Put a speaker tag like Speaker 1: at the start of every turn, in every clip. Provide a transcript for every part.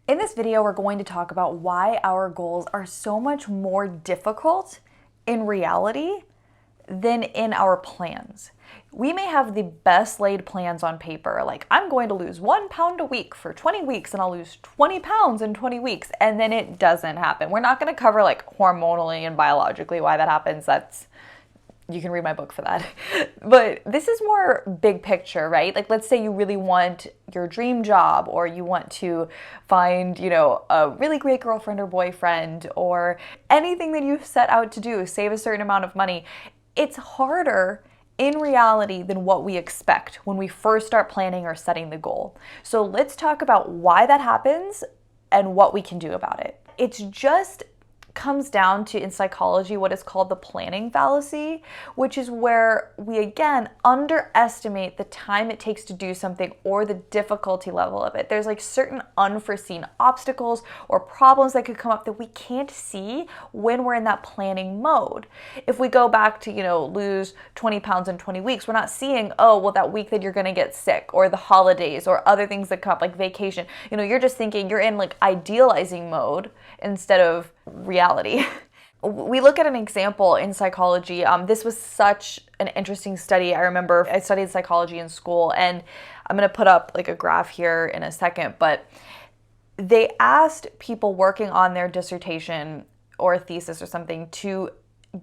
Speaker 1: In this video, we're going to talk about why our goals are so much more difficult in reality than in our plans. We may have the best laid plans on paper, like I'm going to lose 1 pound a week for 20 weeks and I'll lose 20 pounds in 20 weeks, and then it doesn't happen. We're not going to cover like hormonally and biologically why that happens. You can read my book for that. But this is more big picture, right? Like, let's say you really want your dream job, or you want to find, a really great girlfriend or boyfriend, or anything that you set out to do, save a certain amount of money. It's harder in reality than what we expect when we first start planning or setting the goal. So let's talk about why that happens and what we can do about it. It's just comes down to, in psychology, what is called the planning fallacy, which is where we again underestimate the time it takes to do something or the difficulty level of it. There's like certain unforeseen obstacles or problems that could come up that we can't see when we're in that planning mode. If we go back to, lose 20 pounds in 20 weeks, we're not seeing, oh, well, that week that you're going to get sick, or the holidays, or other things that come up like vacation. You're just thinking you're in like idealizing mode instead of reality. We look at an example in psychology. This was such an interesting study. I remember I studied psychology in school, and I'm going to put up like a graph here in a second, but they asked people working on their dissertation or a thesis or something to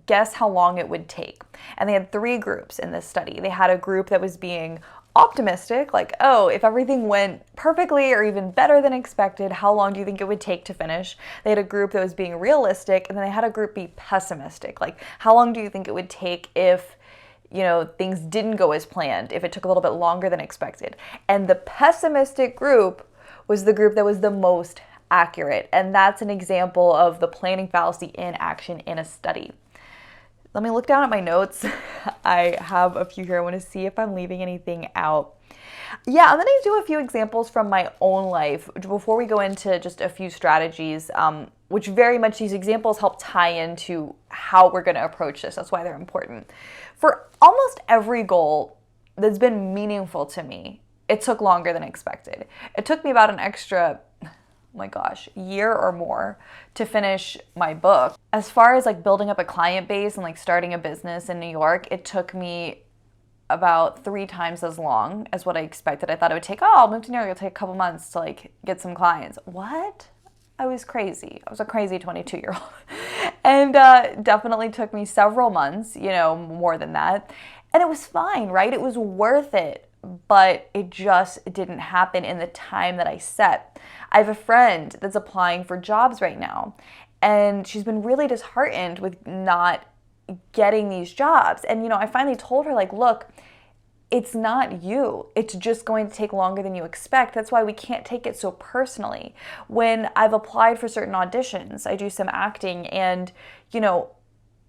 Speaker 1: guess how long it would take. And they had 3 groups in this study. They had a group that was being optimistic, like, oh, if everything went perfectly or even better than expected, how long do you think it would take to finish? They had a group that was being realistic, and then they had a group be pessimistic, like, how long do you think it would take if things didn't go as planned, if it took a little bit longer than expected? And the pessimistic group was the group that was the most accurate. And that's an example of the planning fallacy in action in a study. Let me look down at my notes. I have a few here. I want to see if I'm leaving anything out. Yeah, I'm going to do a few examples from my own life before we go into just a few strategies, which very much these examples help tie into how we're going to approach this. That's why they're important. For almost every goal that's been meaningful to me, it took longer than expected. It took me about an extra year or more to finish my book. As far as like building up a client base and like starting a business in New York, it took me about 3 times as long as what I expected. I thought it would take, I'll move to New York, it'll take a couple months to like get some clients. What? I was crazy. I was a crazy 22-year-old. And definitely took me several months, more than that. And it was fine, right? It was worth it. But it just didn't happen in the time that I set. I have a friend that's applying for jobs right now, and she's been really disheartened with not getting these jobs. And, I finally told her, like, look, it's not you. It's just going to take longer than you expect. That's why we can't take it so personally. When I've applied for certain auditions, I do some acting, and,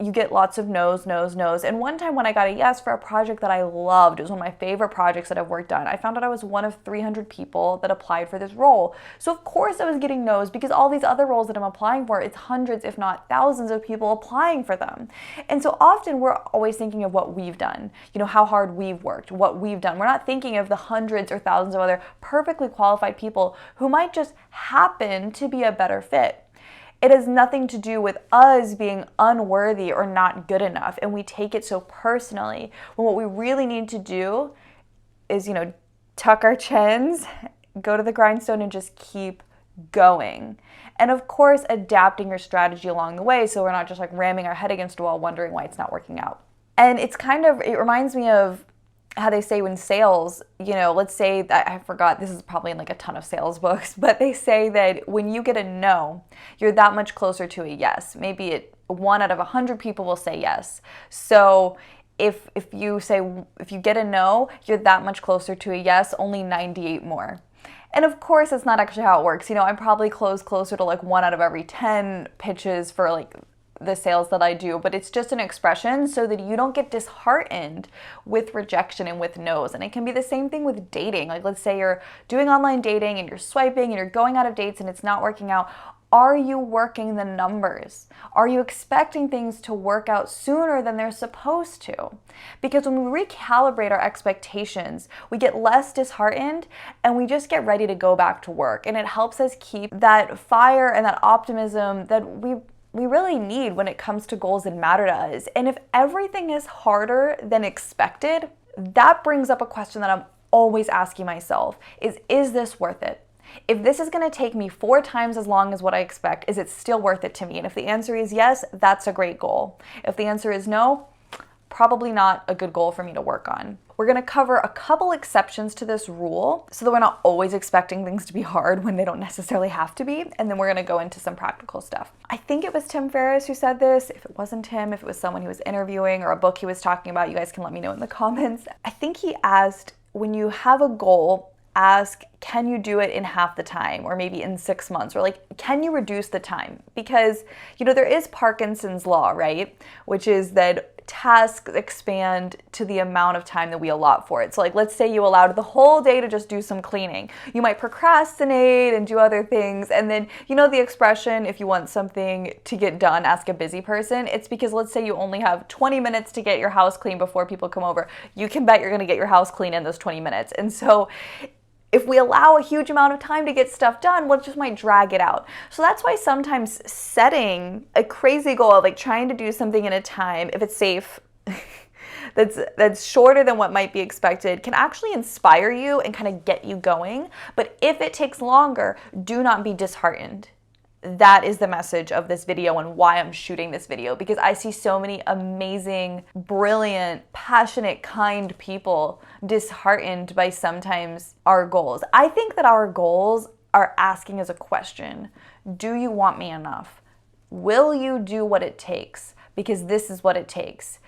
Speaker 1: you get lots of no's. And one time when I got a yes for a project that I loved, it was one of my favorite projects that I've worked on, I found out I was one of 300 people that applied for this role. So of course I was getting no's, because all these other roles that I'm applying for, it's hundreds, if not thousands of people applying for them. And so often we're always thinking of what we've done, how hard we've worked, what we've done. We're not thinking of the hundreds or thousands of other perfectly qualified people who might just happen to be a better fit. It has nothing to do with us being unworthy or not good enough, and we take it so personally, when what we really need to do is, tuck our chins, go to the grindstone, and just keep going. And of course, adapting your strategy along the way, so we're not just like ramming our head against a wall wondering why it's not working out. And it reminds me of how they say when sales, let's say that, I forgot, this is probably in like a ton of sales books, but they say that when you get a no, you're that much closer to a yes. Maybe 1 out of 100 people will say yes. So if you get a no, you're that much closer to a yes, only 98 more. And of course, that's not actually how it works. I probably close closer to like 1 out of every 10 pitches for like the sales that I do, but it's just an expression so that you don't get disheartened with rejection and with no's. And it can be the same thing with dating. Like, let's say you're doing online dating and you're swiping and you're going out of dates and it's not working out. Are you working the numbers? Are you expecting things to work out sooner than they're supposed to? Because when we recalibrate our expectations, we get less disheartened and we just get ready to go back to work. And it helps us keep that fire and that optimism that we really need when it comes to goals that matter to us. And if everything is harder than expected, that brings up a question that I'm always asking myself is this worth it? If this is going to take me 4 times as long as what I expect, is it still worth it to me? And if the answer is yes, that's a great goal. If the answer is no, probably not a good goal for me to work on. We're going to cover a couple exceptions to this rule so that we're not always expecting things to be hard when they don't necessarily have to be. And then we're going to go into some practical stuff. I think it was Tim Ferriss who said this. If it wasn't him, if it was someone he was interviewing or a book he was talking about, you guys can let me know in the comments. I think he asked, when you have a goal, ask, can you do it in half the time or maybe in 6 months? Or like, can you reduce the time? Because, there is Parkinson's law, right? Which is that tasks expand to the amount of time that we allot for it. So like, let's say you allowed the whole day to just do some cleaning. You might procrastinate and do other things. And then, the expression, if you want something to get done, ask a busy person. It's because let's say you only have 20 minutes to get your house clean before people come over. You can bet you're going to get your house clean in those 20 minutes. And so if we allow a huge amount of time to get stuff done, well, it just might drag it out. So that's why sometimes setting a crazy goal of like trying to do something in a time, if it's safe, that's shorter than what might be expected, can actually inspire you and kind of get you going. But if it takes longer, do not be disheartened. That is the message of this video and why I'm shooting this video, because I see so many amazing, brilliant, passionate, kind people disheartened by sometimes our goals. I think that our goals are asking us a question. Do you want me enough? Will you do what it takes? Because this is what it takes.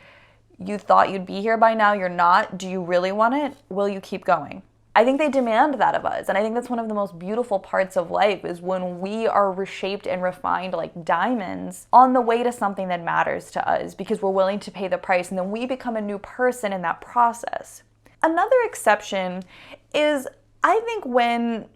Speaker 1: You thought you'd be here by now, you're not. Do you really want it? Will you keep going? I think they demand that of us. And I think that's one of the most beautiful parts of life is when we are reshaped and refined like diamonds on the way to something that matters to us because we're willing to pay the price, and then we become a new person in that process. Another exception is, I think, when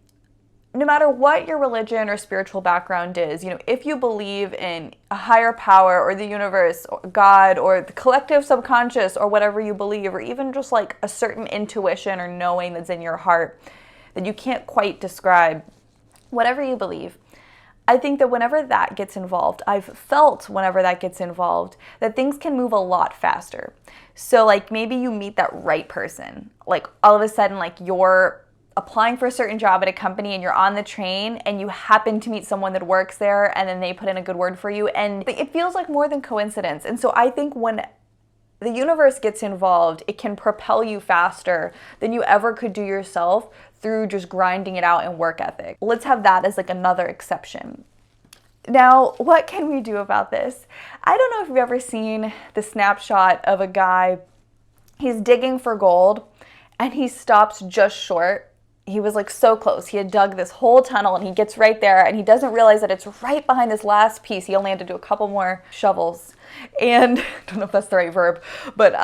Speaker 1: no matter what your religion or spiritual background is, if you believe in a higher power or the universe or God or the collective subconscious or whatever you believe, or even just like a certain intuition or knowing that's in your heart that you can't quite describe, whatever you believe, I think that whenever that gets involved, I've felt whenever that gets involved, that things can move a lot faster. So like maybe you meet that right person, like all of a sudden like you're applying for a certain job at a company and you're on the train and you happen to meet someone that works there and then they put in a good word for you, and it feels like more than coincidence. And so I think when the universe gets involved, it can propel you faster than you ever could do yourself through just grinding it out and work ethic. Let's have that as like another exception. Now, what can we do about this? I don't know if you've ever seen the snapshot of a guy, he's digging for gold and he stops just short. He was like so close. He had dug this whole tunnel and he gets right there and he doesn't realize that it's right behind this last piece. He only had to do a couple more shovels. And I don't know if that's the right verb, but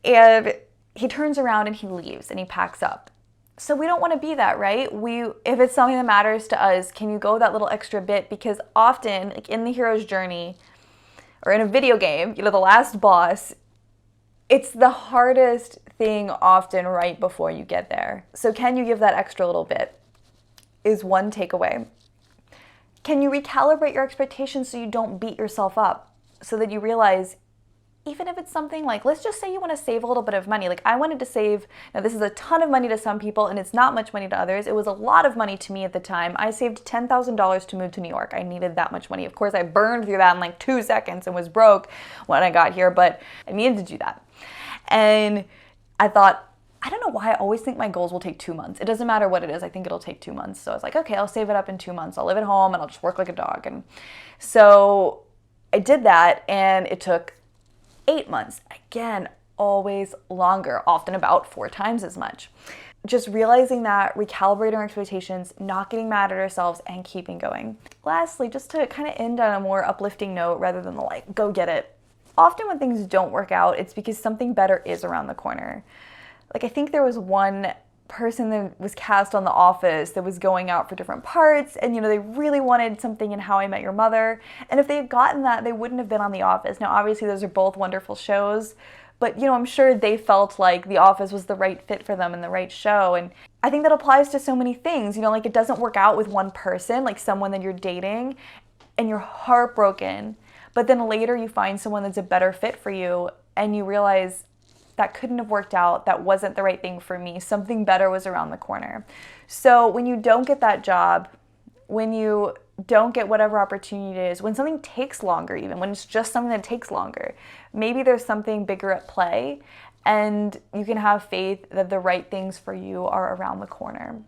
Speaker 1: and he turns around and he leaves and he packs up. So we don't want to be that, right? If it's something that matters to us, can you go that little extra bit? Because often, like in the hero's journey or in a video game, the last boss, it's the hardest thing often right before you get there. So can you give that extra little bit? Is one takeaway. Can you recalibrate your expectations so you don't beat yourself up? So that you realize, even if it's something like, let's just say you want to save a little bit of money. Like I wanted to save, now this is a ton of money to some people and it's not much money to others. It was a lot of money to me at the time. I saved $10,000 to move to New York. I needed that much money. Of course, I burned through that in like 2 seconds and was broke when I got here, but I needed to do that. And I thought, I don't know why I always think my goals will take 2 months. It doesn't matter what it is. I think it'll take 2 months. So I was like, okay, I'll save it up in 2 months. I'll live at home and I'll just work like a dog. And so I did that and it took 8 months. Again, always longer, often about 4 times as much. Just realizing that, recalibrating our expectations, not getting mad at ourselves, and keeping going. Lastly, just to kind of end on a more uplifting note rather than the like, go get it. Often when things don't work out, it's because something better is around the corner. Like I think there was one person that was cast on The Office that was going out for different parts, and they really wanted something in How I Met Your Mother, and if they had gotten that, they wouldn't have been on The Office. Now obviously those are both wonderful shows, but I'm sure they felt like The Office was the right fit for them and the right show. And I think that applies to so many things. Like it doesn't work out with one person, like someone that you're dating, and you're heartbroken, but then later you find someone that's a better fit for you and you realize that couldn't have worked out, that wasn't the right thing for me, something better was around the corner. So when you don't get that job, when you don't get whatever opportunity it is, when something takes longer, even when it's just something that takes longer, maybe there's something bigger at play, and you can have faith that the right things for you are around the corner.